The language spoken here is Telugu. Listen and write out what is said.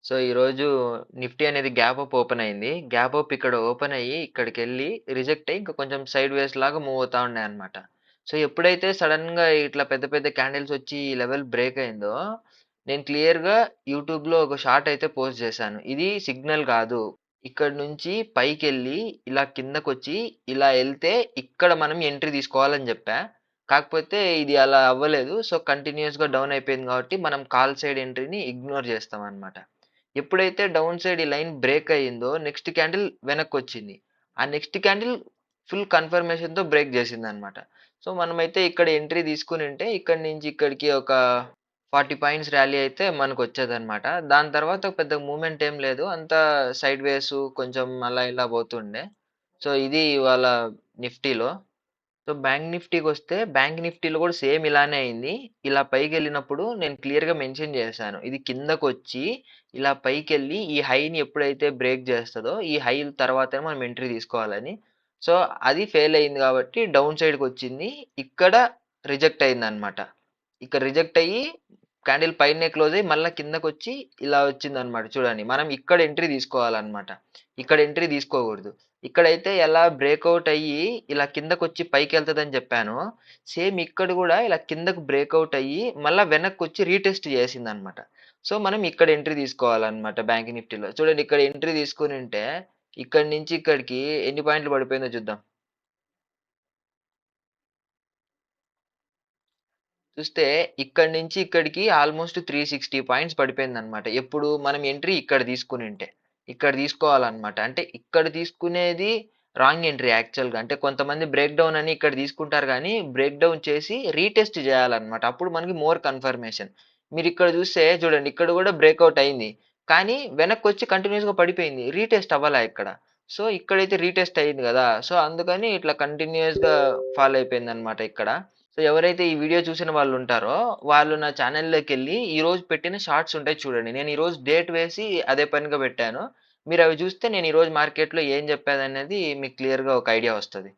సో, ఈరోజు నిఫ్టీ అనేది గ్యాప్ అప్ ఓపెన్ అయింది. గ్యాప్ అప్ ఇక్కడ ఓపెన్ అయ్యి ఇక్కడికెళ్ళి రిజెక్ట్ అయ్యి ఇంకా కొంచెం సైడ్ వేస్‌లాగా మూవ్ అవుతా ఉన్నాయన్నమాట. సో, ఎప్పుడైతే సడెన్‌గా ఇట్లా పెద్ద పెద్ద క్యాండిల్స్ వచ్చి ఈ లెవెల్ బ్రేక్ అయిందో, నేను క్లియర్‌గా యూట్యూబ్‌లో ఒక షార్ట్ అయితే పోస్ట్ చేశాను. ఇది సిగ్నల్ కాదు. ఇక్కడి నుంచి పైకెళ్ళి ఇలా కిందకొచ్చి ఇలా ఎళ్తే ఇక్కడ మనం ఎంట్రీ తీసుకోవాలని జెప్పా. కాకపోతే ఇది అలా అవ్వలేదు. సో, కంటిన్యూయస్‌గా డౌన్ అయిపోయింది కాబట్టి మనం కాల్ సైడ్ ఎంట్రీని ఇగ్నోర్ చేస్తామన్నమాట. ఎప్పుడైతే డౌన్ సైడ్ ఈ లైన్ బ్రేక్ అయిందో నెక్స్ట్ క్యాండిల్ వెనక్కొచ్చింది. ఆ నెక్స్ట్ క్యాండిల్ ఫుల్ కన్ఫర్మేషన్‌తో బ్రేక్ చేసిందన్నమాట. సో, మనమైతే ఇక్కడ ఎంట్రీ తీసుకొనుంటే ఇక్కడి నుంచి ఇక్కడికి ఒక 40 పాయింట్స్ ర్యాలీ అయితే మనకొచ్చేదన్నమాట. దాని తర్వాత పెద్ద మూవ్‌మెంట్ ఏం లేదు. అంతా సైడ్ వేసు కొంచెం అలా ఇలా పోతుండే. సో, ఇది ఇవాళ నిఫ్టీలో. సో, బ్యాంక్ నిఫ్టీకొస్తే, బ్యాంక్ నిఫ్టీలో గూడా సేమ్ ఇలానే అయింది. ఇలా పైకెళ్ళినప్పుడు నేను క్లియర్‌గా మెన్షన్ చేశాను. ఇది కిందకొచ్చి ఇలా పైకెళ్ళి ఈ హైని ఎప్పుడైతే బ్రేక్ చేస్తదో, ఈ హై తర్వాతనే మనం ఎంట్రీ తీసుకోవాలని. సో, అది ఫెయిల్ అయింది కాబట్టి డౌన్ సైడ్‌కొచ్చింది. ఇక్కడ రిజెక్ట్ అయిందన్నమాట. ఇక్కడ రిజెక్ట్ అయ్యి క్యాండిల్ పైనే క్లోజ్ అయ్యి మళ్ళా కిందకొచ్చి ఇలా వచ్చిందన్నమాట చూడండి. మనం ఇక్కడ ఎంట్రీ తీసుకోవాలన్నమాట. ఇక్కడ ఎంట్రీ తీసుకోకూడదు. ఇక్కడైతే ఎలా బ్రేకౌట్ అయ్యి ఇలా కిందకొచ్చి పైకెళ్తదని జెప్పానో, సేమ్ ఇక్కడ గూడా ఇలా కిందకు బ్రేకౌట్ అయ్యి మళ్ళా వెనక్కొచ్చి రీటెస్ట్ చేసిందన్నమాట. సో, మనం ఇక్కడ ఎంట్రీ తీసుకోవాలన్నమాట బ్యాంక్ నిఫ్టీలో. చూడండి ఇక్కడ ఎంట్రీ తీసుకొనుంటే, ఇక్కడి నుంచి ఇక్కడికి ఎన్ని పాయింట్లు పడిపోయిందో చూద్దాం. చూస్తే ఇక్కడి నుంచి ఇక్కడికి ఆల్‌మోస్ట్ 360 పాయింట్స్ పడిపోయిందన్నమాట. ఎప్పుడు మనం ఎంట్రీ ఇక్కడ తీసుకొనుంటే. ఇక్కడ తీసుకోవాలన్నమాట. అంటే ఇక్కడ తీసుకునేది రాంగ్ ఎంట్రీ యాక్చువల్‌గా. అంటే కొంతమంది బ్రేక్ డౌన్ అని ఇక్కడ తీసుకుంటారు గానీ, బ్రేక్ డౌన్ చేసి రీటెస్ట్ చేయాలన్నమాట. అప్పుడు మనకి మోర్ కన్ఫర్మేషన్. మీరిక్కడ చూస్తే చూడండి ఇక్కడ గూడా బ్రేకౌట్ అయింది. కానీ వెనక్కొచ్చి కంటిన్యూయస్‌గా పడిపోయింది. రీటెస్ట్ అవ్వలా ఇక్కడ. సో, ఇక్కడైతే రీటెస్ట్ అయింది గదా! సో, అందుకని ఇట్లా కంటిన్యూయస్‌గా ఫాల్ అయిపోయిందన్నమాట ఇక్కడ. సో, ఎవరైతే ఈ వీడియో చూసిన వాళ్ళుంటారో, వాళ్ళు నా ఛానెల్‌లోకెళ్ళి ఈరోజు పెట్టిన షార్ట్స్ ఉంటాయి చూడండి. నేను ఈరోజు డేట్ వేసి అదే పనిగా పెట్టాను. మీరవి జూస్తే నేను ఈరోజు మార్కెట్‌లో ఏం జెప్పాననేది మీకు క్లియర్‌గా ఒక ఐడియా వస్తది.